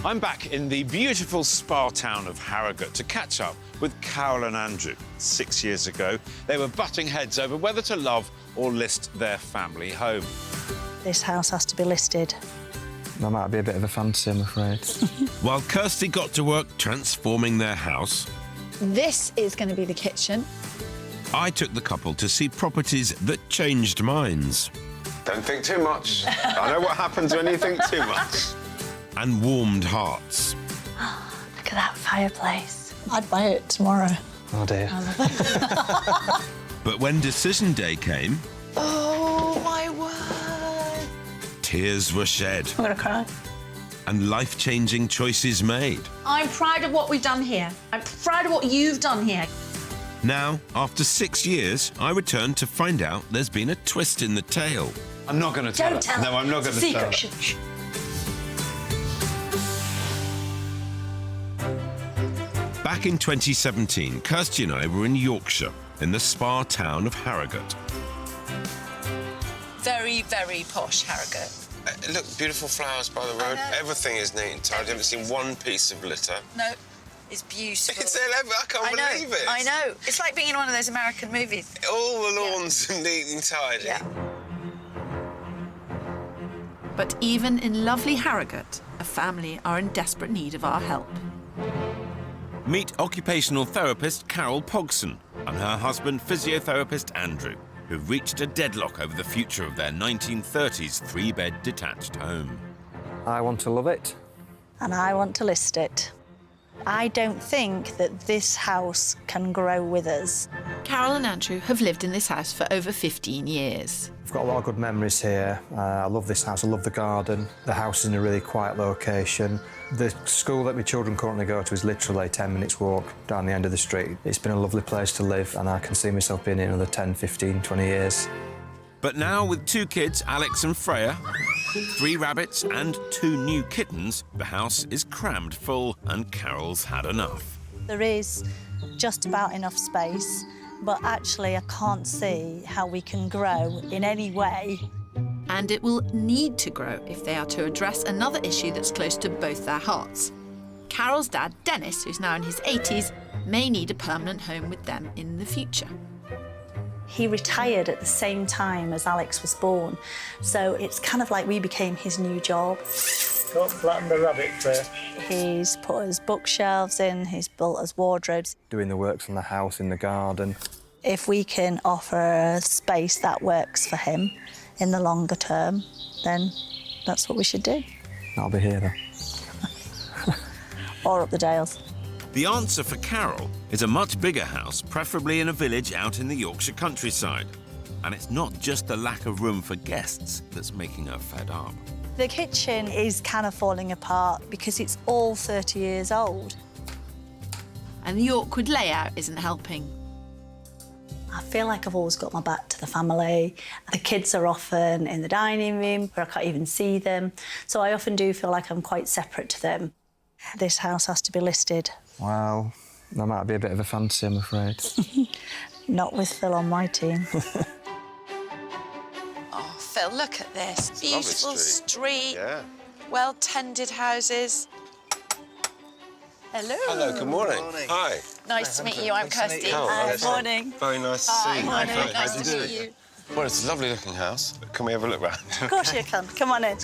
I'm back in the beautiful spa town of Harrogate to catch up with Carol and Andrew. 6 years ago, they were butting heads over whether to love or list their family home. This house has to be listed. That might be a bit of a fantasy, I'm afraid. While Kirstie got to work transforming their house, This is going to be the kitchen. I took the couple to see properties that changed minds Don't think too much. I know what happens when you think too much. and warmed hearts. Look at that fireplace. I'd buy it tomorrow. Oh, dear. But when decision day came, Oh, my word. tears were shed I'm gonna cry. and life-changing choices made. I'm proud of what we've done here. I'm proud of what you've done here. Now, after 6 years, I returned to find out there's been a twist in the tale. I'm not going to tell her. Don't tell her. No, I'm not going to tell her. Secret. Shh. Back in 2017, Kirstie and I were in Yorkshire, in the spa town of Harrogate. Very, very posh Harrogate. Look, beautiful flowers by the road. know. Everything is neat and tidy. I haven't seen one piece of litter. No, it's beautiful. It's 11. I can't believe it. I know. It's like being in one of those American movies. All the lawns are neat and tidy. Yeah. But even in lovely Harrogate, a family are in desperate need of our help. Meet occupational therapist Carol Pogson and her husband, physiotherapist Andrew, who've reached a deadlock over the future of their 1930s three-bed detached home. I want to love it. And I want to list it. I don't think that this house can grow with us. Carol and Andrew have lived in this house for over 15 years. I've got a lot of good memories here. I love this house, I love the garden. The house is in a really quiet location. The school that my children currently go to is literally 10 minutes walk down the end of the street. It's been a lovely place to live and I can see myself being here another 10, 15, 20 years. But now, with 2 kids, Alex and Freya, 3 rabbits and 2 new kittens, the house is crammed full and Carol's had enough. There is just about enough space, but actually I can't see how we can grow in any way. And it will need to grow if they are to address another issue that's close to both their hearts. Carol's dad, Dennis, who's now in his 80s, may need a permanent home with them in the future. He retired at the same time as Alex was born, so it's kind of like we became his new job. Don't flatten the rabbit there. He's put his bookshelves in, he's built us wardrobes. Doing the works on the house, in the garden. If we can offer a space that works for him in the longer term, then that's what we should do. I'll be here then. Or up the Dales. The answer for Carol is a much bigger house, preferably in a village out in the Yorkshire countryside. And it's not just the lack of room for guests that's making her fed up. The kitchen is kind of falling apart because it's all 30 years old. And the awkward layout isn't helping. I feel like I've always got my back to the family. The kids are often in the dining room where I can't even see them. So I often do feel like I'm quite separate to them. This house has to be listed. Well, that might be a bit of a fantasy, I'm afraid. Not with Phil on my team. Oh, Phil, look at this. a lovely Beautiful street. street. Yeah. Well-tended houses. Hello. Hello, good morning. Hi. Nice to meet you. I'm Kirsty. Morning. Very nice to see you. Morning. Hi. Nice How to do you meet do? you. Well, it's a lovely looking house. Can we have a look round? Of course you can. Come on in.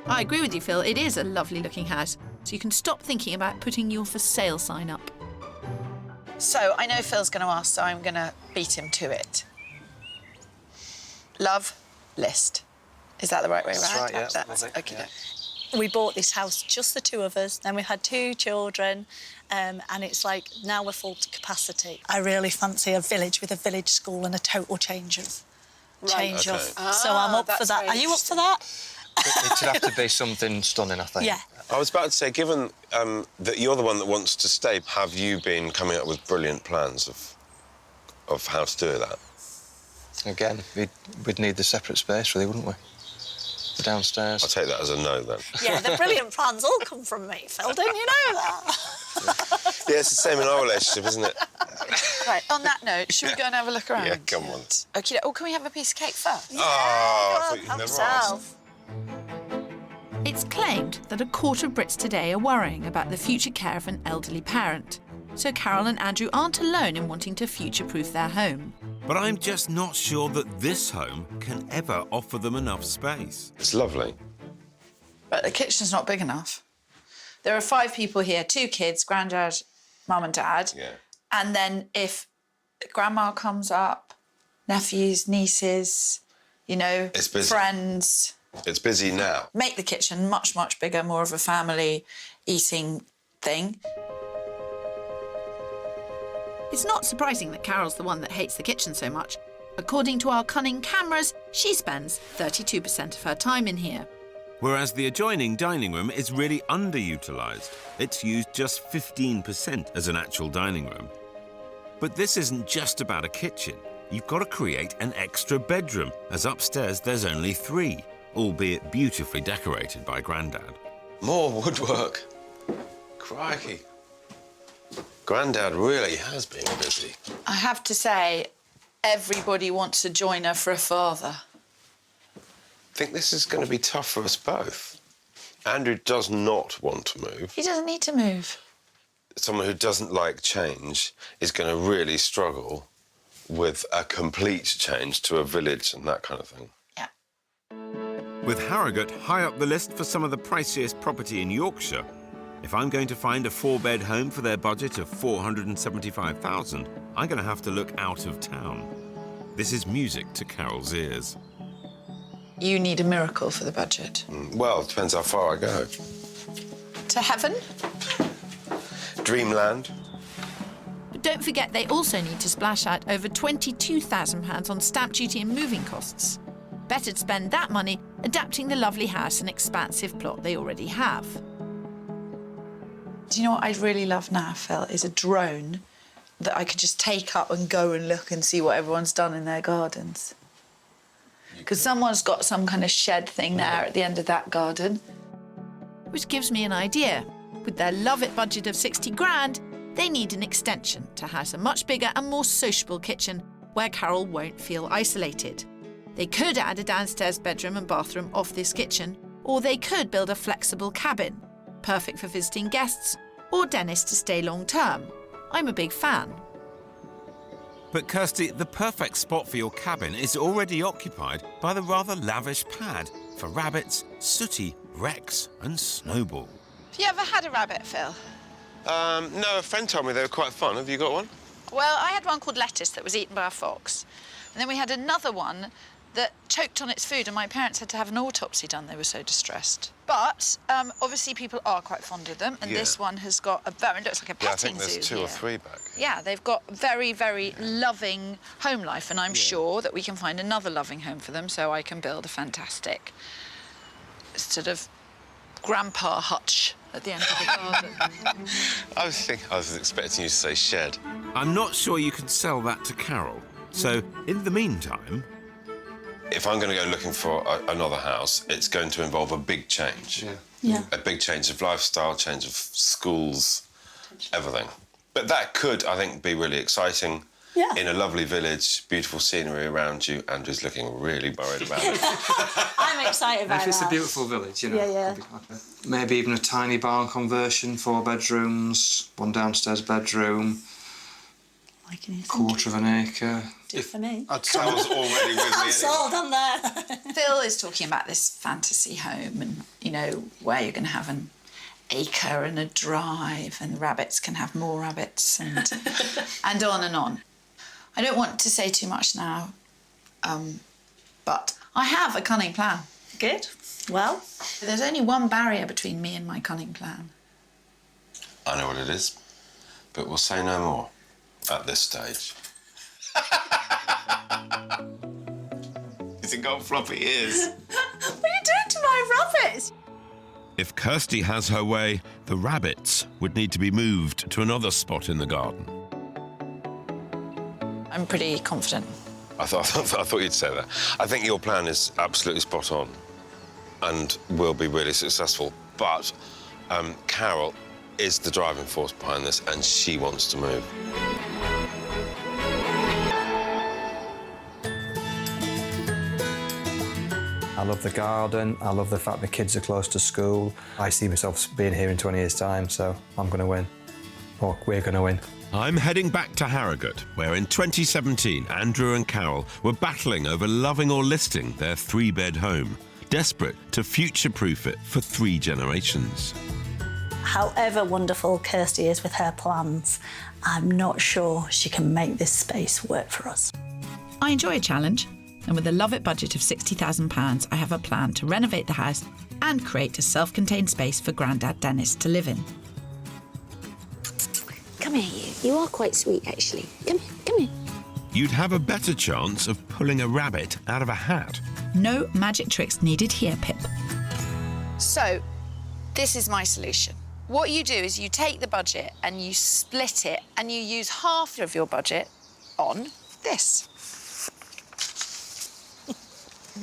I agree with you, Phil. It is a lovely-looking house, so you can stop thinking about putting your for sale sign up. So, I know Phil's going to ask, so I'm going to beat him to it. Love, list. Is that the right way around? right, yeah. That's Lovely, okay. yeah. We bought this house, just the 2 of us, then we've had 2 children, and it's like now we're full to capacity. I really fancy a village with a village school and a total change of... So I'm up for that. Are you up for that? It should have to be something stunning, I think. Yeah. I was about to say, given that you're the one that wants to stay, have you been coming up with brilliant plans of how to do that? Again, we'd need the separate space, really, wouldn't we? The downstairs. I'll take that as a no, then. Yeah, the brilliant plans all come from me, Phil, don't you know that? Yeah, it's the same in our relationship, isn't it? Right, on that note, should we go and have a look around? Yeah, come on. OK, oh, can we have a piece of cake first? Oh, I thought you'd Help never yourself. It's claimed that a quarter of Brits today are worrying about the future care of an elderly parent. So Carol and Andrew aren't alone in wanting to future-proof their home. But I'm just not sure that this home can ever offer them enough space. It's lovely. But the kitchen's not big enough. There are 5 people here, 2 kids, grandad, mum and dad. Yeah. And then if grandma comes up, nephews, nieces, you know, It's busy. friends. It's busy now. Make the kitchen much, much bigger, more of a family eating thing. It's not surprising that Carol's the one that hates the kitchen so much. According to our cunning cameras, she spends 32% of her time in here. Whereas the adjoining dining room is really underutilised. It's used just 15% as an actual dining room. But this isn't just about a kitchen. You've got to create an extra bedroom, as upstairs there's only 3, albeit beautifully decorated by Grandad. More woodwork. Crikey. Grandad really has been busy. I have to say, everybody wants a joiner for a father. I think this is going to be tough for us both. Andrew does not want to move. He doesn't need to move. Someone who doesn't like change is going to really struggle with a complete change to a village and that kind of thing. Yeah. With Harrogate high up the list for some of the priciest property in Yorkshire, if I'm going to find a 4-bed home for their budget of $475,000, I'm going to have to look out of town. This is music to Carol's ears. You need a miracle for the budget. Well, it depends how far I go. To heaven? Dreamland. But don't forget they also need to splash out over £22,000 on stamp duty and moving costs. Better to spend that money adapting the lovely house and expansive plot they already have. Do you know what I'd really love now, Phil, is a drone that I could just take up and go and look and see what everyone's done in their gardens. Because someone's got some kind of shed thing there at the end of that garden. Which gives me an idea. With their love-it budget of 60 grand, they need an extension to house a much bigger and more sociable kitchen where Carol won't feel isolated. They could add a downstairs bedroom and bathroom off this kitchen, or they could build a flexible cabin, perfect for visiting guests or Dennis to stay long-term. I'm a big fan. But Kirstie, the perfect spot for your cabin is already occupied by the rather lavish pad for rabbits, sooty, Rex and Snowball. Have you ever had a rabbit, Phil? No, a friend told me they were quite fun. Have you got one? Well, I had one called Lettuce that was eaten by a fox. And then we had another one that choked on its food and my parents had to have an autopsy done. They were so distressed. But obviously people are quite fond of them, and this one has got a very, it looks like a petting zoo. I think there's 2 here. or 3 back. Yeah, they've got very, very loving home life, and I'm sure that we can find another loving home for them so I can build a fantastic sort of grandpa hutch at the end of the garden. I was expecting you to say shed. I'm not sure you can sell that to Carol. So, in the meantime... If I'm going to go looking for another house, it's going to involve a big change. Yeah. A big change of lifestyle, change of schools, everything. But that could, I think, be really exciting. Yeah. In a lovely village, beautiful scenery around you. Andrew's looking really worried about it. I'm excited about If it's that. a beautiful village, you know. Yeah. Maybe even a tiny barn conversion, 4 bedrooms, 1 downstairs bedroom, quarter of an acre. Do it for me. Carol's already with me. I'm sold on that. Phil is talking about this fantasy home and, you know, where you're going to have an acre and a drive and the rabbits can have more rabbits and, and on and on. I don't want to say too much now, but I have a cunning plan. Good. Well, There's only one barrier between me and my cunning plan. I know what it is, but we'll say no more at this stage. He's got floppy ears. what are you doing to my rabbits? If Kirstie has her way, the rabbits would need to be moved to another spot in the garden. I'm pretty confident. I thought you'd say that. I think your plan is absolutely spot on and will be really successful. But Carol is the driving force behind this and she wants to move. I love the garden. I love the fact my kids are close to school. I see myself being here in 20 years' time, so I'm going to win. Or we're going to win. I'm heading back to Harrogate, where in 2017, Andrew and Carol were battling over loving or listing their 3-bed home, desperate to future-proof it for 3 generations. However wonderful Kirstie is with her plans, I'm not sure she can make this space work for us. I enjoy a challenge, and with a Love It budget of £60,000, I have a plan to renovate the house and create a self-contained space for Grandad Dennis to live in. Come here, you. You are quite sweet, actually. Come here, come here. You'd have a better chance of pulling a rabbit out of a hat. No magic tricks needed here, Pip. So, this is my solution. What you do is you take the budget and you split it and you use half of your budget on this.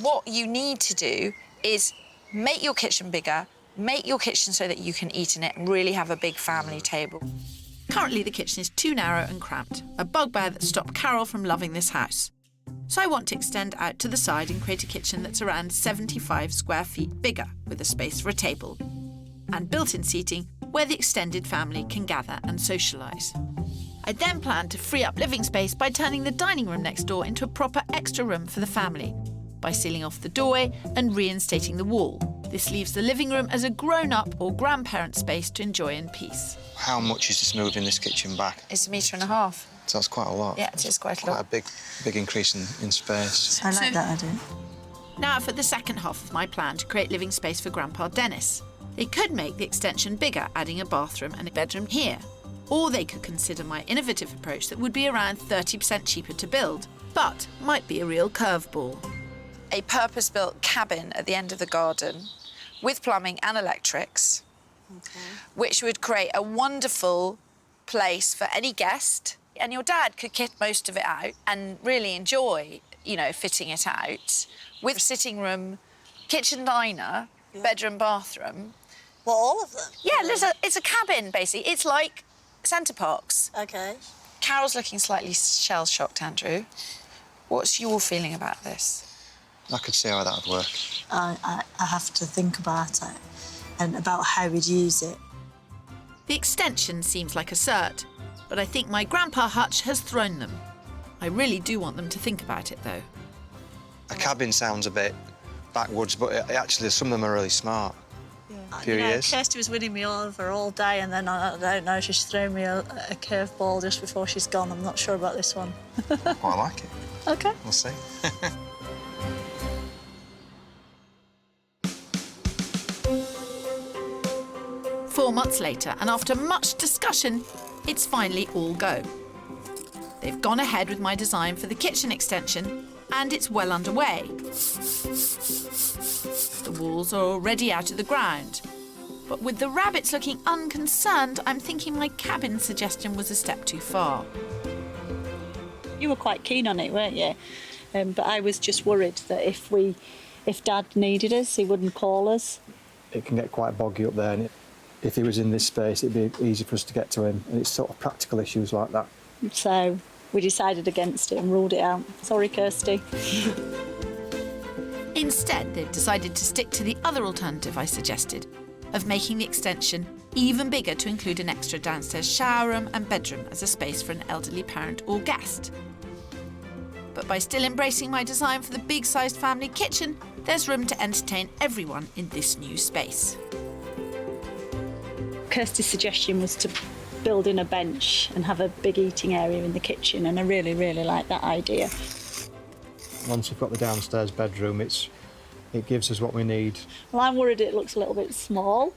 What you need to do is make your kitchen bigger, make your kitchen so that you can eat in it and really have a big family table. Currently, the kitchen is too narrow and cramped, a bugbear that stopped Carol from loving this house. So I want to extend out to the side and create a kitchen that's around 75 square feet bigger, with a space for a table and built-in seating where the extended family can gather and socialise. I then plan to free up living space by turning the dining room next door into a proper extra room for the family, by sealing off the doorway and reinstating the wall. This leaves the living room as a grown-up or grandparent space to enjoy in peace. How much is this moving this kitchen back? It's 1.5 metres. So that's quite a lot. Yeah, it is quite a lot. Quite a big increase in space. I like that idea. Now for the second half of my plan to create living space for Grandpa Dennis. They could make the extension bigger, adding a bathroom and a bedroom here. Or they could consider my innovative approach that would be around 30% cheaper to build, but might be a real curveball. A purpose-built cabin at the end of the garden with plumbing and electrics, which would create a wonderful place for any guest. And your dad could kit most of it out and really enjoy, you know, fitting it out with sitting room, kitchen diner, bedroom, bathroom. Well, all of them? Yeah, it's a cabin, basically. It's like Centre Parks. OK. Carol's looking slightly shell-shocked, Andrew. What's your feeling about this? I could see how that would work. I have to think about it and about how we'd use it. The extension seems like a cert, but I think my grandpa hutch has thrown them. I really do want them to think about it, though. A cabin sounds a bit backwards, but actually some of them are really smart. A few years. Kirstie was winning me over all day, and then I don't know, she's thrown me a curveball just before she's gone. I'm not sure about this one. Quite like it. OK. We'll see. 4 months later, and after much discussion, it's finally all go. They've gone ahead with my design for the kitchen extension, and it's well underway. The walls are already out of the ground. But with the rabbits looking unconcerned, I'm thinking my cabin suggestion was a step too far. You were quite keen on it, weren't you? But I was just worried that if Dad needed us, he wouldn't call us. It can get quite boggy up there, and if he was in this space, it'd be easy for us to get to him, and it's sort of practical issues like that. So we decided against it and ruled it out. Sorry, Kirstie. Instead, they've decided to stick to the other alternative I suggested, of making the extension even bigger to include an extra downstairs shower room and bedroom as a space for an elderly parent or guest. But by still embracing my design for the big-sized family kitchen, there's room to entertain everyone in this new space. Kirstie's suggestion was to build in a bench and have a big eating area in the kitchen, and I really, really like that idea. Once we've got the downstairs bedroom, it gives us what we need. Well, I'm worried it looks a little bit small.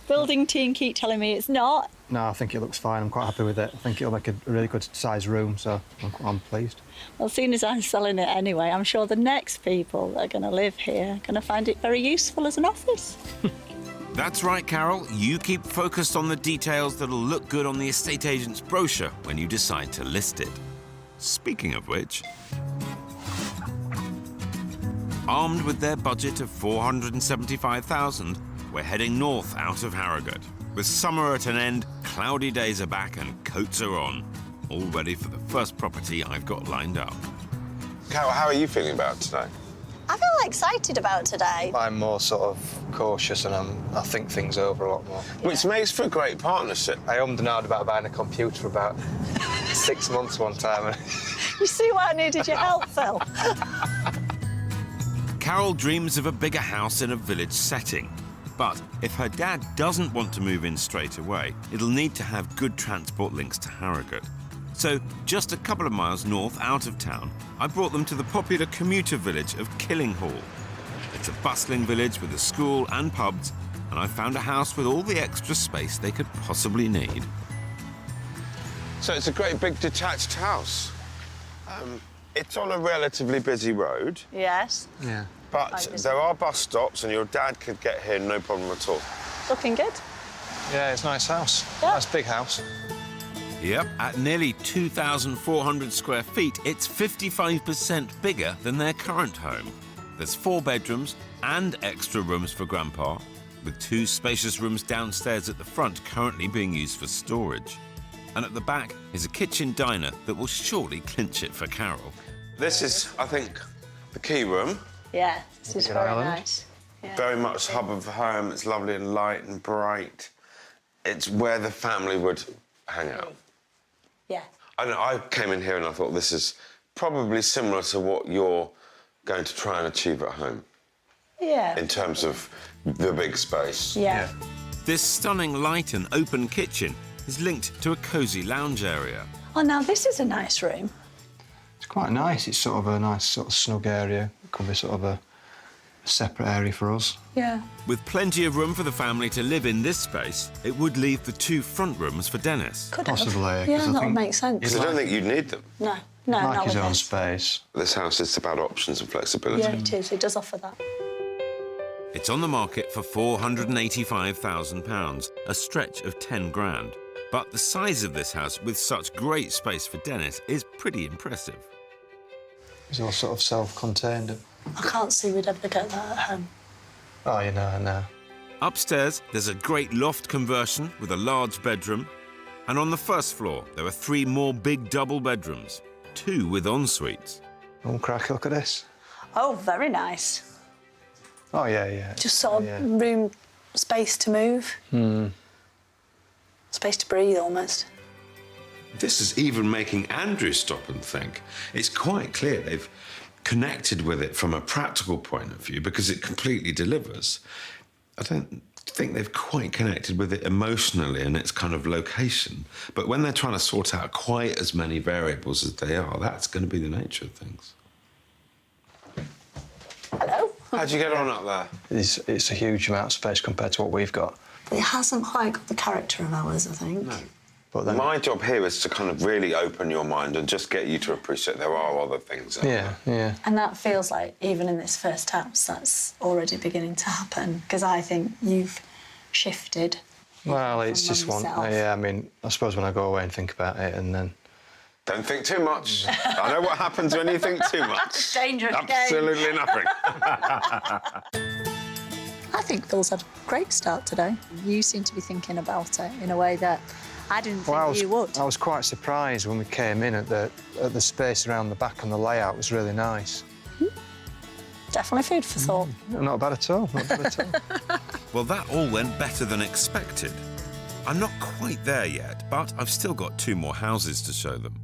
Building team keep telling me it's not. No, I think it looks fine. I'm quite happy with it. I think it'll make a really good size room, so I'm pleased. Well, seeing as I'm selling it anyway, I'm sure the next people that are going to live here are going to find it very useful as an office. That's right, Carol. You keep focused on the details that'll look good on the estate agent's brochure when you decide to list it. Speaking of which, armed with their budget of $475,000, we're heading north out of Harrogate. With summer at an end, cloudy days are back and coats are on. All ready for the first property I've got lined up. Carol, how are you feeling about it today? I feel excited about today? I'm more sort of cautious and I think things over a lot more. Which makes for a great partnership. I ummed and ahed about buying a computer for about 6 months one time. You see why I needed your help, Phil? Carol dreams of a bigger house in a village setting. But if her dad doesn't want to move in straight away, it'll need to have good transport links to Harrogate. So, just a couple of miles north out of town, I brought them to the popular commuter village of Killinghall. It's a bustling village with a school and pubs, and I found a house with all the extra space they could possibly need. So it's a great big detached house. It's on a relatively busy road. Yes. Yeah. But there are bus stops and your dad could get here no problem at all. Looking good. Yeah, it's a nice house. Yeah. Nice big house. Yep, at nearly 2,400 square feet, it's 55% bigger than their current home. There's 4 bedrooms and extra rooms for Grandpa, with 2 spacious rooms downstairs at the front currently being used for storage. And at the back is a kitchen diner that will surely clinch it for Carol. This is, I think, the key room. Yeah, this is very island. nice. Yeah. Very much hub of the home. It's lovely and light and bright. It's where the family would hang out. Yeah. I know, I came in here and I thought this is probably similar to what you're going to try and achieve at home. Yeah. In terms of the big space. Yeah. This stunning light and open kitchen is linked to a cosy lounge area. Oh, now this is a nice room. It's quite nice. It's sort of a nice sort of snug area. It could be sort of a separate area for us. Yeah. With plenty of room for the family to live in this space, it would leave the 2 front rooms for Dennis. Could Possibly, have. 'cause Yeah, I that think- would make sense. Because I don't think you'd need them. No, no, Like not his with own this. space. This house is about options and flexibility. Yeah, it is. It does offer that. It's on the market for £485,000, a stretch of 10 grand. But the size of this house, with such great space for Dennis, is pretty impressive. It's all sort of self-contained. I can't see we'd ever get that at home. Oh, you know, I know. Upstairs, there's a great loft conversion with a large bedroom. And on the first floor, there are 3 more big double bedrooms, 2 with en-suites. Oh, crack, look at this. Oh, very nice. Oh, yeah. Just sort of Yeah. room, space to move. Space to breathe, almost. This is even making Andrew stop and think. It's quite clear they've connected with it from a practical point of view because it completely delivers. I don't think they've quite connected with it emotionally in its kind of location. But when they're trying to sort out quite as many variables as they are, that's going to be the nature of things. Hello. How'd you get on up there? It's a huge amount of space compared to what we've got. It hasn't quite got the character of ours, I think. No. But then, My job here is to kind of really open your mind and just get you to appreciate there are other things out there. And that feels like, even in this first house, that's already beginning to happen, because I think you've shifted. Well, it's from just one. yourself. Yeah, I mean, I suppose when I go away and think about it, and then. Don't think too much. I know what happens when you think too much. Dangerous game. Absolutely nothing. I think Phil's had a great start today. You seem to be thinking about it in a way that I didn't think you would. I was quite surprised when we came in at the space around the back, and the layout was really nice. Definitely food for thought. Not bad at all. Not bad at all. Well, that all went better than expected. I'm not quite there yet, but I've still got 2 more houses to show them.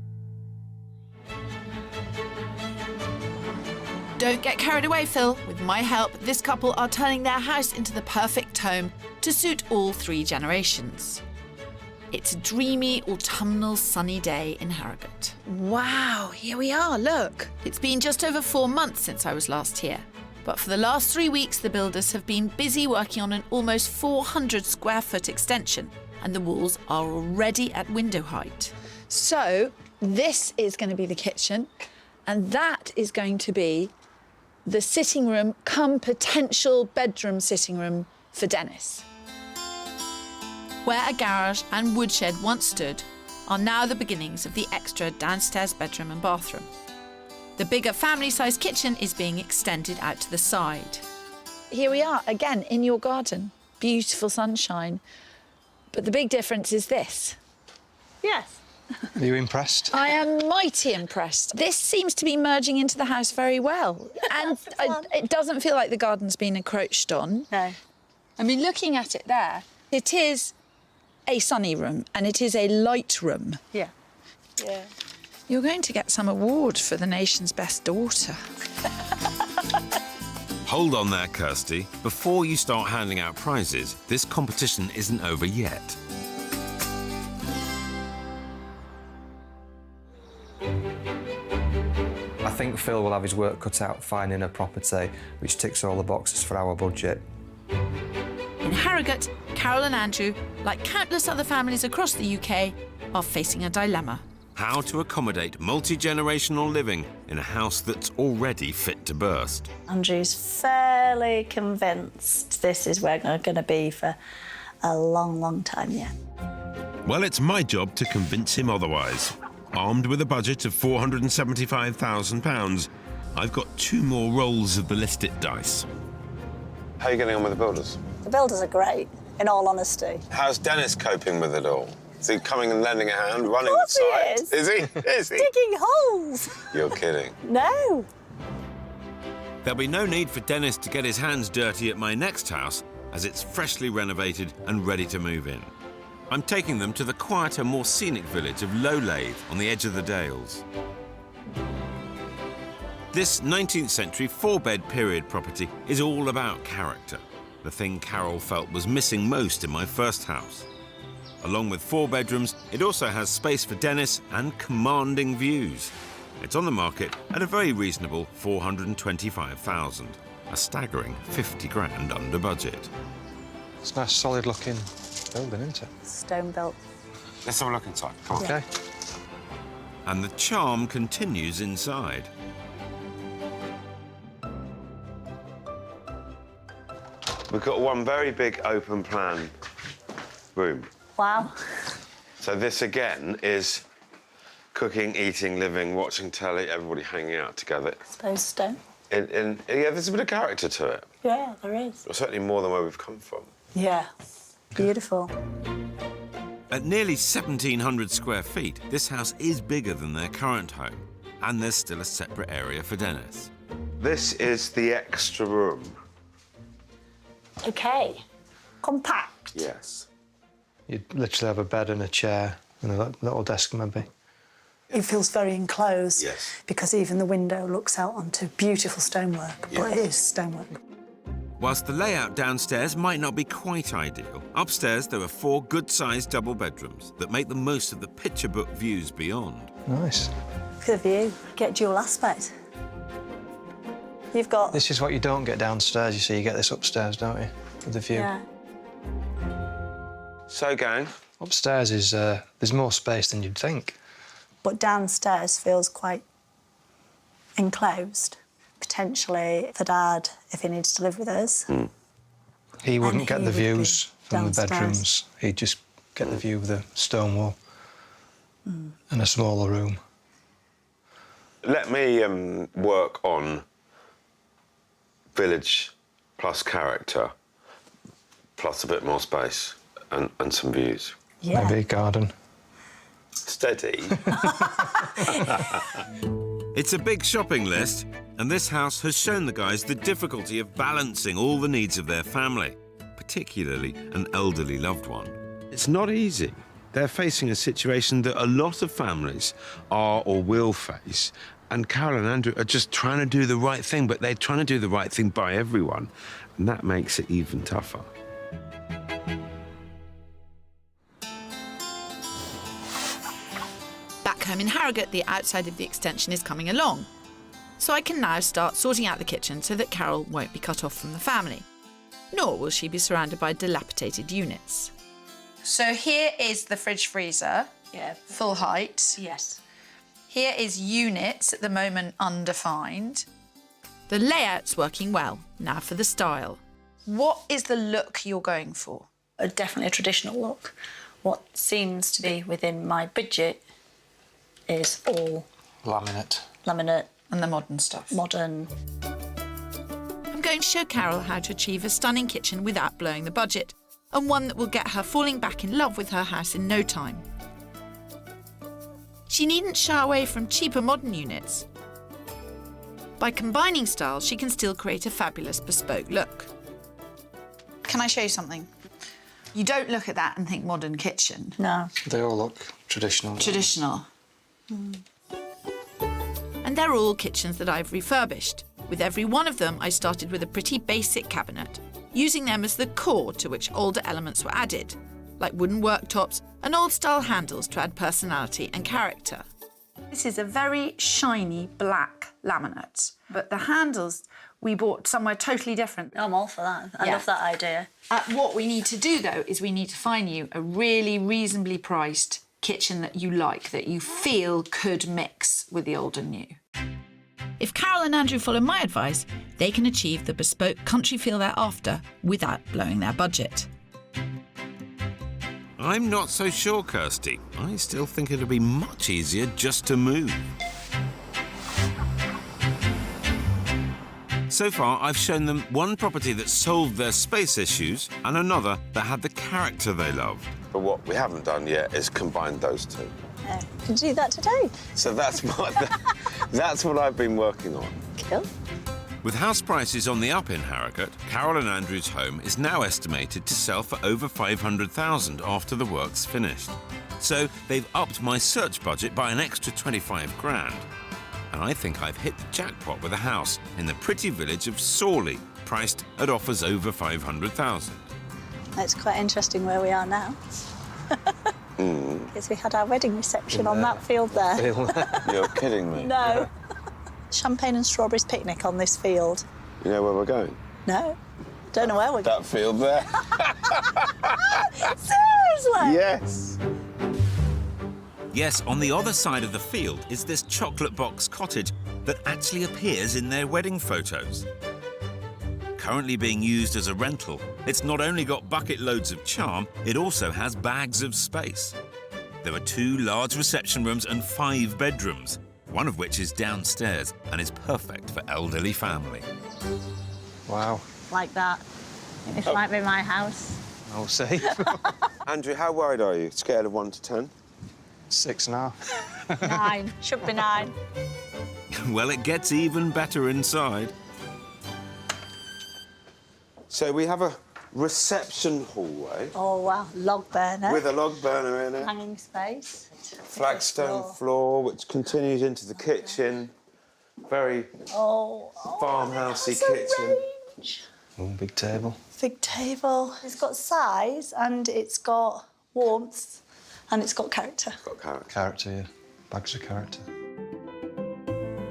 Don't get carried away, Phil. With my help, this couple are turning their house into the perfect home to suit all 3 generations. It's a dreamy, autumnal, sunny day in Harrogate. Wow, here we are, look. It's been just over 4 months since I was last here. But for the last 3 weeks, the builders have been busy working on an almost 400 square foot extension, and the walls are already at window height. So, this is going to be the kitchen, and that is going to be the sitting room come potential bedroom sitting room for Dennis. Where a garage and woodshed once stood are now the beginnings of the extra downstairs bedroom and bathroom. The bigger family-sized kitchen is being extended out to the side. Here we are, again, in your garden. Beautiful sunshine. But the big difference is this. Yes. Are you impressed? I am mighty impressed. This seems to be merging into the house very well. And it doesn't feel like the garden's been encroached on. No. I mean, looking at it there, it is a sunny room and it is a light room. Yeah. Yeah. You're going to get some award for the nation's best daughter. Hold on there, Kirstie. Before you start handing out prizes, this competition isn't over yet. I think Phil will have his work cut out finding a property which ticks all the boxes for our budget. In Harrogate, Carol and Andrew, like countless other families across the UK, are facing a dilemma. How to accommodate multi-generational living in a house that's already fit to burst. Andrew's fairly convinced this is where we're going to be for a long, long time yet. Well, it's my job to convince him otherwise. Armed with a budget of £475,000, I've got 2 more rolls of the listed dice. How are you getting on with the builders? The builders are great, in all honesty. How's Dennis coping with it all? Is he coming and lending a hand, running the Of course he site? is. Is he? Is he? Digging holes. You're kidding. No. There'll be no need for Dennis to get his hands dirty at my next house, as it's freshly renovated and ready to move in. I'm taking them to the quieter, more scenic village of Lowlathe on the edge of the Dales. This 19th century 4-bed period property is all about character, the thing Carol felt was missing most in my first house. Along with 4 bedrooms, it also has space for Dennis and commanding views. It's on the market at a very reasonable $425,000, a staggering 50 grand under budget. It's a nice, solid-looking building, isn't it? Stone built. Let's have a look inside. Come on. OK. And the charm continues inside. We've got one very big open plan room. Wow. So this again is cooking, eating, living, watching telly, everybody hanging out together. I suppose stone. Yeah, there's a bit of character to it. Yeah, there is. Certainly more than where we've come from. Yeah. Beautiful. At nearly 1,700 square feet, this house is bigger than their current home, and there's still a separate area for Dennis. This is the extra room. OK. Compact. Yes. You'd literally have a bed and a chair and a little desk, maybe. It feels very enclosed. Yes. Because even the window looks out onto beautiful stonework. Yes. But it is stonework. Whilst the layout downstairs might not be quite ideal, upstairs there are 4 good-sized double bedrooms that make the most of the picture book views beyond. Nice. Look at the view. Get dual aspect. You've got... This is what you don't get downstairs, you see. You get this upstairs, don't you? With the view. Yeah. So, gang. Upstairs is... there's more space than you'd think. But downstairs feels quite enclosed. Potentially for Dad, if he needs to live with us. He wouldn't get he the would be views from the downstairs. bedrooms. He'd just get the view of the stone wall and a smaller room. Let me work on village plus character plus a bit more space and some views. Yeah. Maybe a garden. Steady. It's a big shopping list, and this house has shown the guys the difficulty of balancing all the needs of their family, particularly an elderly loved one. It's not easy. They're facing a situation that a lot of families are or will face, and Carol and Andrew are just trying to do the right thing, but they're trying to do the right thing by everyone, and that makes it even tougher. Back home in Harrogate, the outside of the extension is coming along. So I can now start sorting out the kitchen so that Carol won't be cut off from the family. Nor will she be surrounded by dilapidated units. So here is the fridge freezer, Yeah. full height. Yes. Here is units, at the moment undefined. The layout's working well. Now for the style. What is the look you're going for? Definitely a traditional look. What seems to be within my budget is all Laminate. laminate, And the modern stuff. modern. I'm going to show Carol how to achieve a stunning kitchen without blowing the budget, and one that will get her falling back in love with her house in no time. she needn't shy away from cheaper modern units. By combining styles, she can still create a fabulous bespoke look. Can I show you something? You don't look at that and think modern kitchen. No. They all look traditional. Traditional. And they're all kitchens that I've refurbished. With every one of them, I started with a pretty basic cabinet, using them as the core to which older elements were added, like wooden worktops and old-style handles to add personality and character. This is a very shiny black laminate, but the handles we bought somewhere totally different. I'm all for that. I love that idea. What we need to do, though, is we need to find you a really reasonably priced kitchen that you like, that you feel could mix with the old and new. If Carol and Andrew follow my advice, they can achieve the bespoke country feel they're after without blowing their budget. I'm not so sure, Kirstie. I still think it'll be much easier just to move. So far, I've shown them one property that solved their space issues and another that had the character they loved. But what we haven't done yet is combine those two. Yeah. Can do that today. So that's what I've been working on. Cool. With house prices on the up in Harrogate, Carol and Andrew's home is now estimated to sell for over $500,000 after the work's finished. So they've upped my search budget by an extra 25 grand. And I think I've hit the jackpot with a house in the pretty village of Sawley, priced at offers over $500,000. It's quite interesting where we are now. Because we had our wedding reception on that field there. You're kidding me. No. Champagne and strawberries picnic on this field. You know where we're going? No. Don't know where we're going. That field there. Seriously? Yes. Yes, on the other side of the field is this chocolate box cottage that actually appears in their wedding photos. Currently being used as a rental, it's not only got bucket loads of charm, it also has bags of space. There are 2 large reception rooms and 5 bedrooms, one of which is downstairs and is perfect for elderly family. Wow. Like that. This might be my house. I'll see. Andrew, how worried are you? Scale of 1 to 10? 6.5. 9. Should be 9. Well, it gets even better inside. So we have a reception hallway. Oh, wow. Log burner. With a log burner in it. Hanging space. Flagstone floor, which continues into the kitchen. Very farmhousey kitchen. Oh, big table. Big table. It's got size and it's got warmth and it's got character. It's got character. Character, yeah. Bags of character.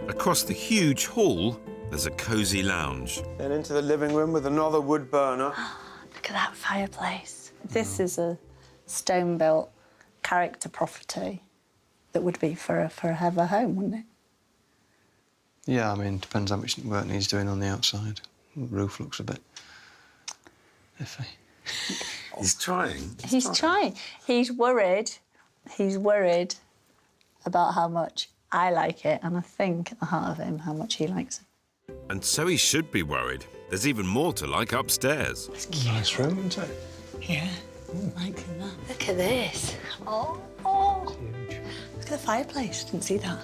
Across the huge hall, there's a cosy lounge. Then into the living room with another wood burner. Look at that fireplace. This is a stone-built character property that would be for a home, wouldn't it? Yeah, I mean, depends how much work needs doing on the outside. The roof looks a bit iffy. He's trying. He's trying. He's worried. He's worried about how much I like it, and I think at the heart of him how much he likes it. And so he should be worried. There's even more to like upstairs. It's a nice room, isn't it? Yeah, liking that. Look at this. Oh. Huge. Look at the fireplace. Didn't see that.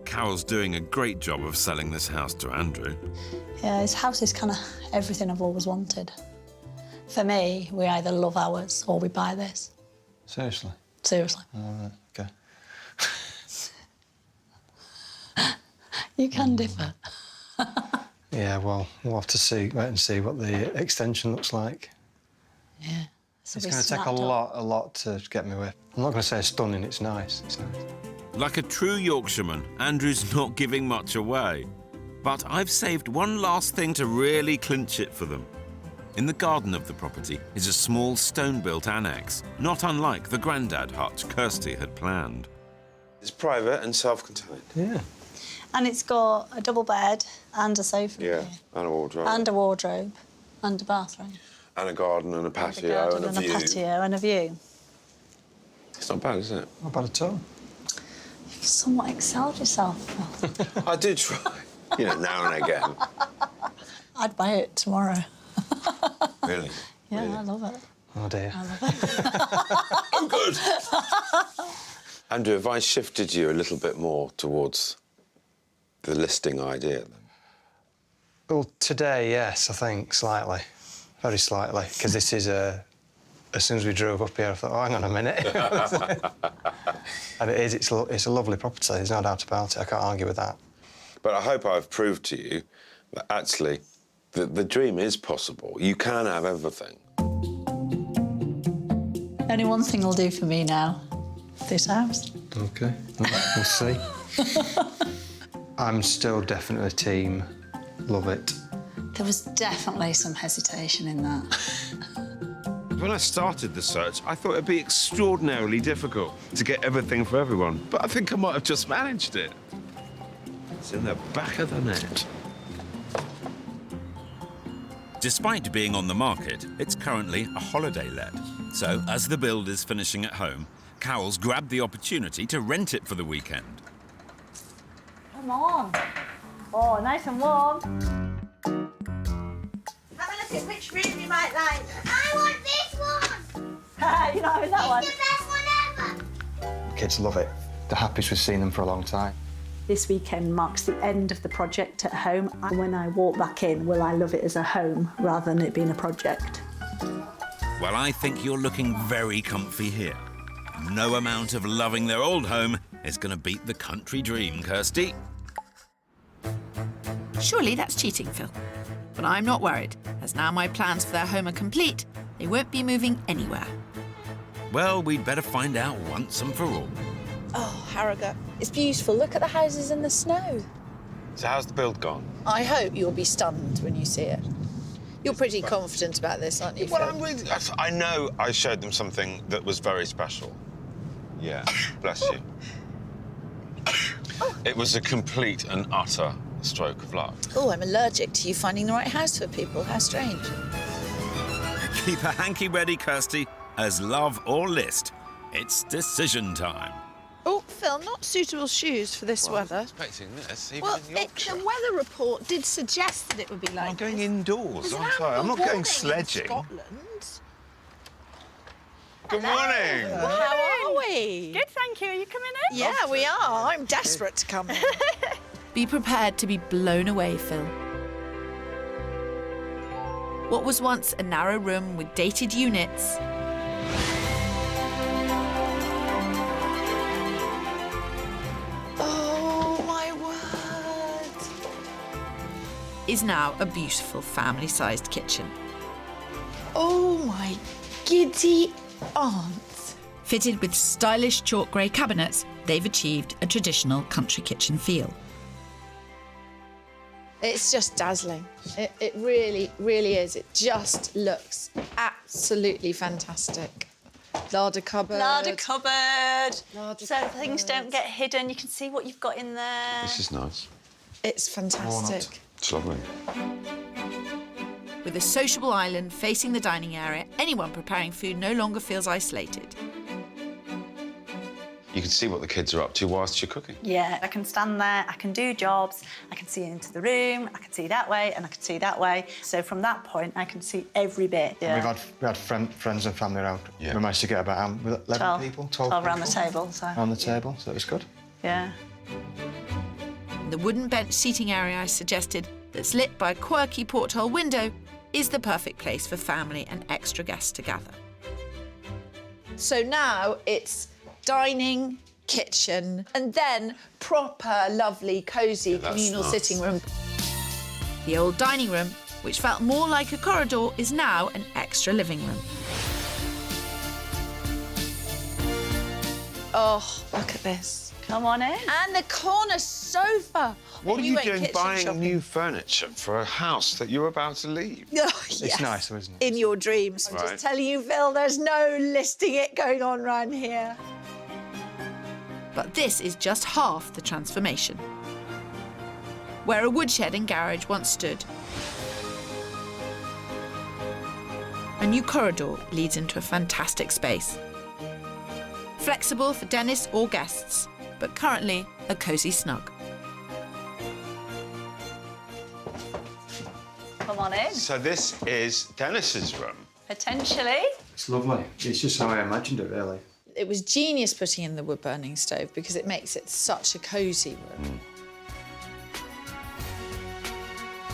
Carol's doing a great job of selling this house to Andrew. Yeah, his house is kind of everything I've always wanted. For me, we either love ours or we buy this. Seriously? Seriously. All right, OK. You can differ. Yeah, well, we'll have to wait and see what the extension looks like. Yeah. It's going to take a lot to get me with. I'm not going to say stunning, it's nice. It's nice. Like a true Yorkshireman, Andrew's not giving much away. But I've saved one last thing to really clinch it for them. In the garden of the property is a small stone-built annex, not unlike the grandad hutch Kirstie had planned. It's private and self-contained. Yeah. And it's got a double bed and a sofa. Yeah, here. and a wardrobe. And a wardrobe. And a bathroom. And a garden and a patio and a and a view. patio and a view. It's not bad, is it? Not bad at all. You've somewhat excelled yourself. I do try, you know, now and again. I'd buy it tomorrow. Really? Yeah, Really? I love it. Oh, dear. I love it. Oh, good. Andrew, have I shifted you a little bit more towards the listing idea then? Well, today, yes, I think, slightly. Very slightly, because this is a... As soon as we drove up here, I thought, oh, hang on a minute. And it is, it's a lovely property, there's no doubt about it. I can't argue with that. But I hope I've proved to you that actually the dream is possible. You can have everything. Only one thing will do for me now. This house. OK, we'll see. I'm still definitely team love it. There was definitely some hesitation in that. When I started the search, I thought it'd be extraordinarily difficult to get everything for everyone. But I think I might have just managed it. It's in the back of the net. Despite being on the market, it's currently a holiday let. So, as the build is finishing at home, Carol's grabbed the opportunity to rent it for the weekend. Come on. Oh, nice and warm. Have a look at which room you might like. I want this one! You're not having that one? It's the best one ever! Kids love it. They're happiest we've seen them for a long time. This weekend marks the end of the project at home. And when I walk back in, will I love it as a home rather than it being a project? Well, I think you're looking very comfy here. No amount of loving their old home is going to beat the country dream, Kirstie. Surely that's cheating, Phil. But I'm not worried, as now my plans for their home are complete, they won't be moving anywhere. Well, we'd better find out once and for all. Oh, Harrogate, it's beautiful. Look at the houses in the snow. So how's the build gone? I hope you'll be stunned when you see it. You're pretty confident about this, aren't you, Well, Phil? I'm really... I know I showed them something that was very special. Yeah, bless you. It was a complete and utter stroke of luck. Oh, I'm allergic to you finding the right house for people. How strange. Keep a hanky ready, Kirstie, as love or list, it's decision time. Oh, Phil, not suitable shoes for this weather. I was expecting this, even Well, in Yorkshire. the weather report did suggest that it would be like I'm going this. indoors. There's I'm an sorry, I'm not ample going warning in sledging. Scotland. Good morning. How are we? Good, thank you. Are you coming in? Yeah, we are. I'm desperate to come in. Be prepared to be blown away, Phil. What was once a narrow room with dated units Oh, my word. is now a beautiful family-sized kitchen. Oh, my giddy aunt. Fitted with stylish chalk grey cabinets, they've achieved a traditional country kitchen feel. It's just dazzling. It really, really is. It just looks absolutely fantastic. Larder cupboard. Larder cupboard. Larder so cupboard. things don't get hidden. You can see what you've got in there. This is nice. It's fantastic. It's lovely. With a sociable island facing the dining area, anyone preparing food no longer feels isolated. You can see what the kids are up to whilst you're cooking. Yeah, I can stand there, I can do jobs, I can see into the room, I can see that way, and I can see that way. So from that point, I can see every bit. Yeah. We had friends and family around. Yeah. We managed to get about 11 12 people, 12 12 around the people table, so... around the table, so it was good. Yeah. The wooden bench seating area I suggested, that's lit by a quirky porthole window, is the perfect place for family and extra guests to gather. So now it's dining, kitchen, and then proper, lovely, cosy communal nice. sitting room. The old dining room, which felt more like a corridor, is now an extra living room. Oh, look at this. Come on in. And the corner sofa. What are We you went doing kitchen buying shopping. new furniture for a house that you're about to leave? Oh, yes. It's nice, though, isn't it? In your dreams. I'm Right. just telling you, Phil, there's no listing it going on round here. But this is just half the transformation. Where a woodshed and garage once stood, a new corridor leads into a fantastic space. Flexible for Dennis or guests, but currently a cosy snug. Come on in. So this is Dennis's room. Potentially. It's lovely. It's just how I imagined it, really. It was genius putting in the wood-burning stove because it makes it such a cosy room.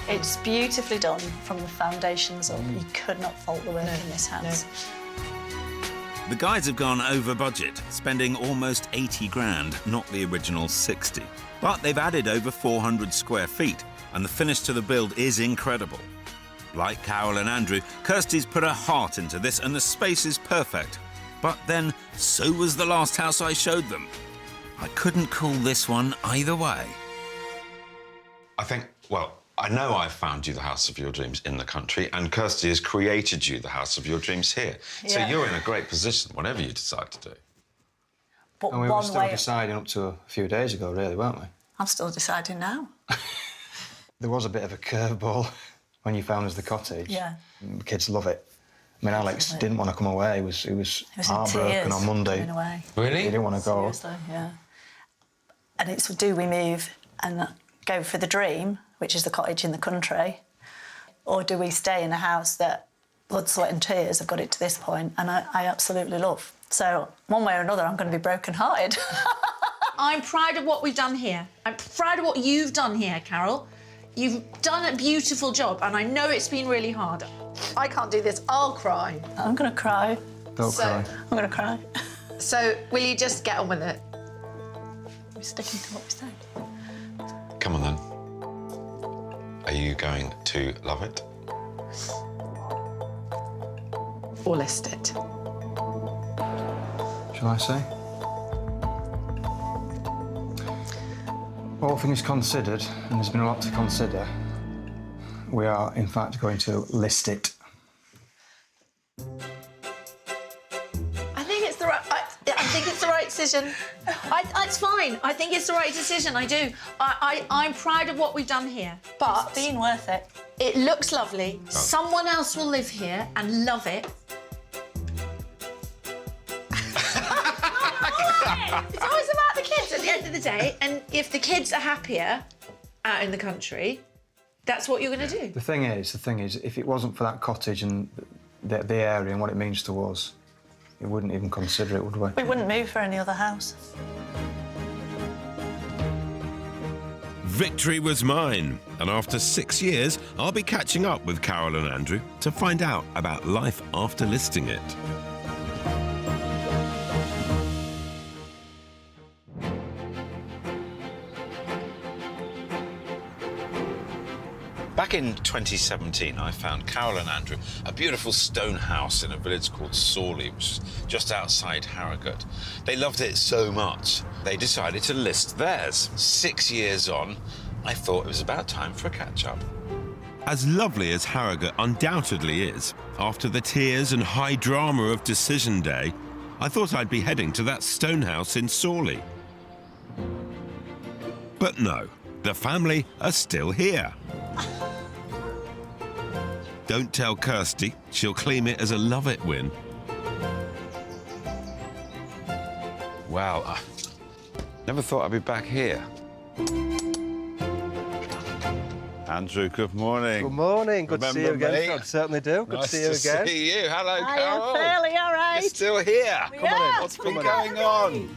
It's beautifully done from the foundations up. You could not fault the work in this house. The guys have gone over budget, spending almost 80 grand, not the original 60. But they've added over 400 square feet, and the finish to the build is incredible. Like Carol and Andrew, Kirstie's put her heart into this, and the space is perfect. But then, so was the last house I showed them. I couldn't call this one either way. I think, well, I know I've found you the house of your dreams in the country, and Kirstie has created you the house of your dreams here. Yeah. So you're in a great position, whatever you decide to do. But And we were still deciding up to a few days ago, really, weren't we? I'm still deciding now. There was a bit of a curveball when you found us the cottage. Yeah. The kids love it. I mean, Alex didn't want to come away. He was in heartbroken tears on Monday. coming away. Really? He didn't want to go. Seriously, yeah. And it's, do we move and go for the dream, which is the cottage in the country, or do we stay in a house that blood, sweat and tears have got it to this point, and I absolutely love. So one way or another, I'm going to be broken-hearted. I'm proud of what we've done here. I'm proud of what you've done here, Carol. You've done a beautiful job, and I know it's been really hard. I can't do this. I'll cry. I'm going to cry. Don't cry. I'm going to cry. So, will you just get on with it? We're sticking to what we said. Come on, then. Are you going to love it? Or list it. Shall I say? All things considered, and there's been a lot to consider, we are, in fact, going to list it. I think it's the right decision. It's fine. I think it's the right decision. I do. I'm proud of what we've done here. But It's been worth it. it looks lovely. Someone else will live here and love it. It's always about the kids at the end of the day, and if the kids are happier out in the country, that's what you're going to do. The thing is, if it wasn't for that cottage and the area and what it means to us, we wouldn't even consider it, would we? We wouldn't move for any other house. Victory was mine, and after 6 years, I'll be catching up with Carol and Andrew to find out about life after listing it. Back in 2017, I found Carol and Andrew a beautiful stone house in a village called Sawley, which is just outside Harrogate. They loved it so much, they decided to list theirs. 6 years on, I thought it was about time for a catch-up. As lovely as Harrogate undoubtedly is, after the tears and high drama of decision day, I thought I'd be heading to that stone house in Sawley. But no, the family are still here. Don't tell Kirstie, she'll claim it as a love it win. Wow, I never thought I'd be back here. Andrew, good morning. Good morning. Good to see you again. Remember me? I certainly do. Good Nice to see you again. to see you. Hello, I Carol. am fairly all right. You're still here. We Come on in. are. What's been going on?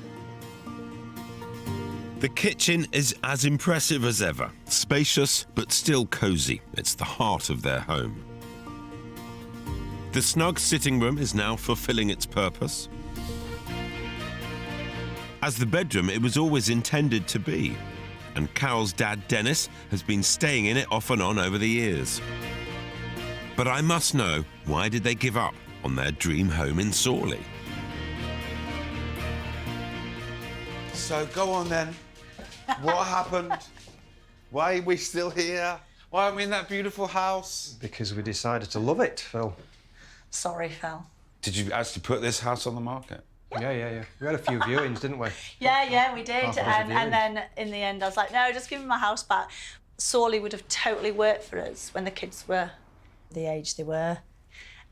The kitchen is as impressive as ever. Spacious, but still cosy. It's the heart of their home. The snug sitting room is now fulfilling its purpose. As the bedroom, it was always intended to be. And Carol's dad, Dennis, has been staying in it off and on over the years. But I must know, why did they give up on their dream home in Sawley? So go on then. What happened? Why are we still here? Why aren't we in that beautiful house? Because we decided to love it, Phil. Sorry, Phil. Did you actually put this house on the market? Yeah. We had a few viewings, didn't we? Yeah, we did. Half a dozen And then in the end, I was like, no, just give me my house back. Sawley would have totally worked for us when the kids were the age they were.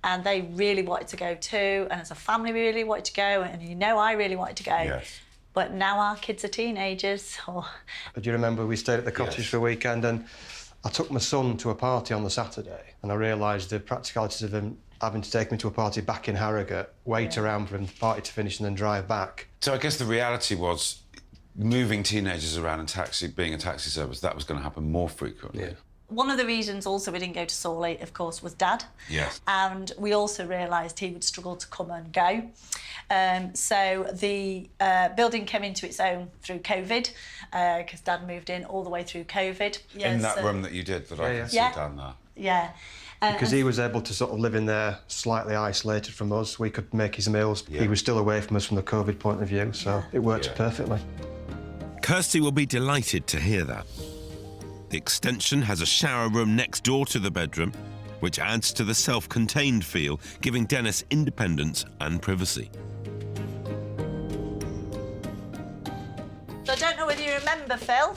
And they really wanted to go too. And as a family, we really wanted to go. And you know, I really wanted to go. Yes. But now our kids are teenagers. Do you remember we stayed at the cottage for a weekend and I took my son to a party on the Saturday and I realised the practicalities of him having to take him to a party back in Harrogate, wait around for him the party to finish and then drive back. So I guess the reality was moving teenagers around and being a taxi service, that was going to happen more frequently. Yeah. One of the reasons also we didn't go to Sawley, of course, was Dad. Yes. And we also realised he would struggle to come and go. So the building came into its own through COVID, because Dad moved in all the way through COVID. Yeah, in that room that you did, that I can see down there. Yeah. Because he was able to sort of live in there slightly isolated from us. We could make his meals. Yeah. He was still away from us from the COVID point of view, so it worked perfectly. Kirstie will be delighted to hear that. The extension has a shower room next door to the bedroom, which adds to the self-contained feel, giving Dennis independence and privacy. So I don't know whether you remember, Phil,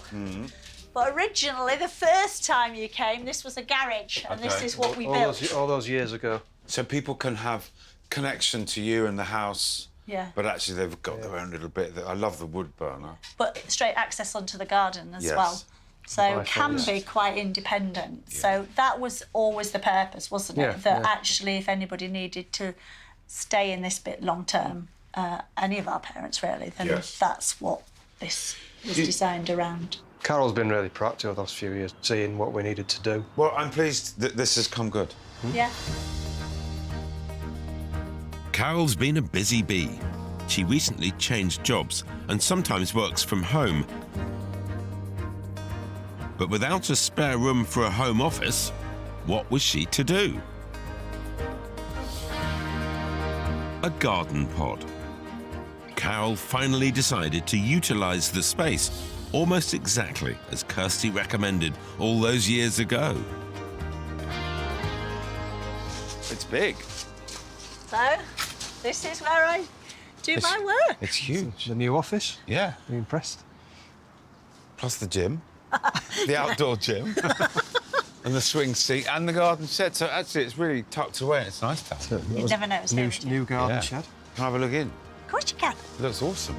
but originally, the first time you came, this was a garage, and this is what we built. All those years ago. So people can have connection to you and the house, but actually they've got their own little bit. I love the wood burner. But straight access onto the garden as well. So can be quite independent. Yeah. So that was always the purpose, wasn't it? That actually, if anybody needed to stay in this bit long term, any of our parents really, then that's what this was designed around. Carol's been really proactive over those few years, seeing what we needed to do. Well, I'm pleased that this has come good. Yeah. Carol's been a busy bee. She recently changed jobs and sometimes works from home. But without a spare room for a home office, what was she to do? A garden pod. Carol finally decided to utilise the space almost exactly as Kirstie recommended all those years ago. It's big. So, this is where I do my work. It's huge. The new office? Yeah. Are you impressed? Plus the gym. The outdoor gym. And the swing seat and the garden shed. So actually it's really tucked away. It's nice down. You'd never noticed new garden shed. Can I have a look in? Of course you can. It looks awesome.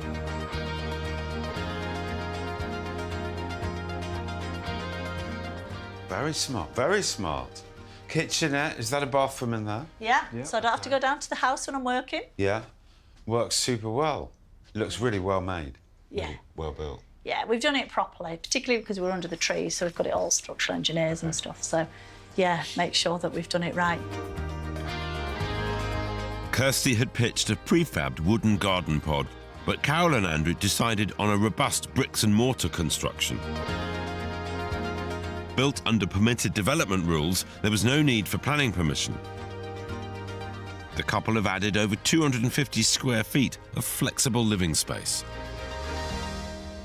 Very smart, very smart. Kitchenette, is that a bathroom in there? Yeah, so I don't have to go down to the house when I'm working. Yeah, works super well. It looks really well made. Yeah. Really well built. Yeah, we've done it properly, particularly because we're under the trees, so we've got it all structural engineers and stuff. So, yeah, make sure that we've done it right. Kirstie had pitched a prefabbed wooden garden pod, but Carol and Andrew decided on a robust bricks and mortar construction. Built under permitted development rules, there was no need for planning permission. The couple have added over 250 square feet of flexible living space.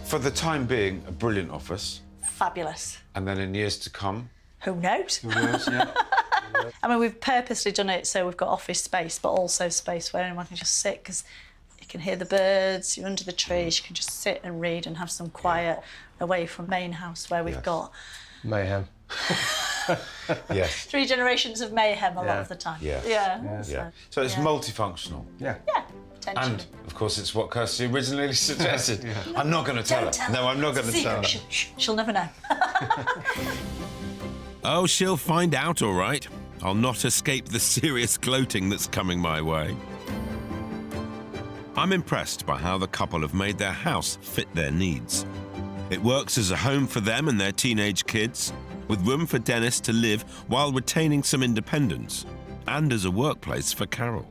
For the time being, a brilliant office. Fabulous. And then in years to come? Who knows? Who knows, yeah. I mean, we've purposely done it so we've got office space, but also space where anyone can just sit, because you can hear the birds, you're under the trees, you can just sit and read and have some quiet away from main house where we've got... Mayhem. Yes. 3 generations of mayhem a lot of the time. Yeah. So it's multifunctional. Yeah. Yeah, potentially. And, of course, it's what Kirstie originally suggested. I'm not going to tell her. No, I'm not going to tell her. She'll never know. Oh, she'll find out, all right. I'll not escape the serious gloating that's coming my way. I'm impressed by how the couple have made their house fit their needs. It works as a home for them and their teenage kids, with room for Dennis to live while retaining some independence, and as a workplace for Carol.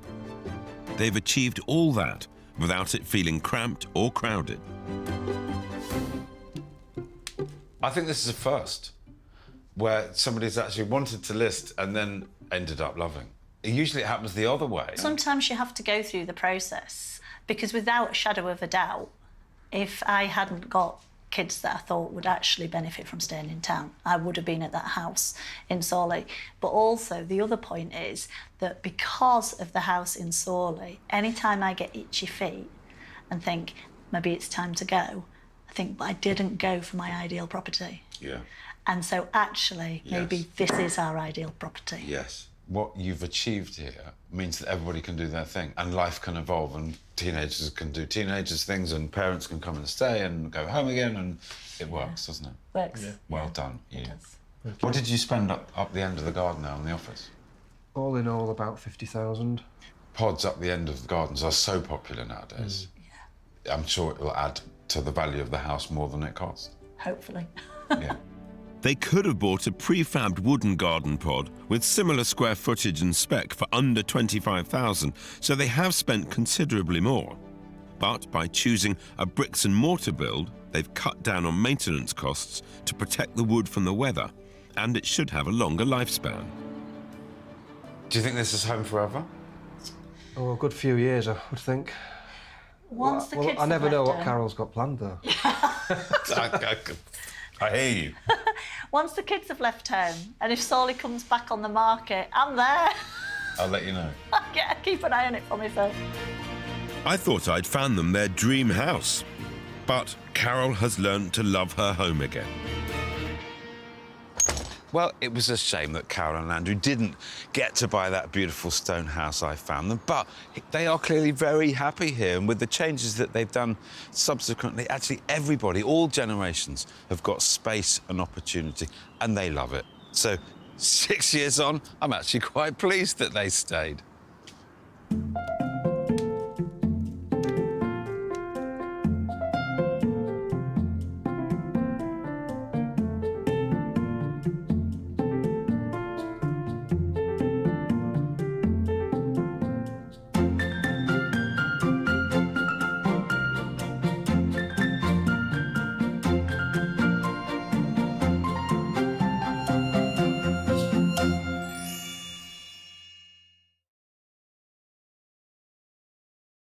They've achieved all that without it feeling cramped or crowded. I think this is a first, where somebody's actually wanted to list and then ended up loving. Usually it happens the other way. Sometimes you have to go through the process, because without a shadow of a doubt, if I hadn't got kids that I thought would actually benefit from staying in town, I would have been at that house in Sawley. But also the other point is that because of the house in Sawley, anytime I get itchy feet and think maybe it's time to go, I think, but I didn't go for my ideal property. Yeah. And so actually, maybe this is our ideal property. Yes. What you've achieved here means that everybody can do their thing and life can evolve and teenagers can do teenagers' things and parents can come and stay and go home again, and it works, doesn't it? Works. Well done. It Yeah. does. What did you spend up the end of the garden now in the office? All in all, about 50,000. Pods up the end of the gardens are so popular nowadays. Yeah. I'm sure it will add to the value of the house more than it cost. Hopefully. Yeah. They could have bought a prefabbed wooden garden pod with similar square footage and spec for under 25,000, so they have spent considerably more. But by choosing a bricks and mortar build, they've cut down on maintenance costs to protect the wood from the weather, and it should have a longer lifespan. Do you think this is home forever? Oh, a good few years, I would think. Once the kids I never have know left what home. Carol's got planned, though. I hear you. Once the kids have left home, and if Solly comes back on the market, I'm there. I'll let you know. Keep an eye on it for me, Phil. I thought I'd found them their dream house, but Carol has learned to love her home again. Well, it was a shame that Carol and Andrew didn't get to buy that beautiful stone house I found them, but they are clearly very happy here, and with the changes that they've done subsequently, actually everybody, all generations, have got space and opportunity, and they love it. So 6 years on, I'm actually quite pleased that they stayed.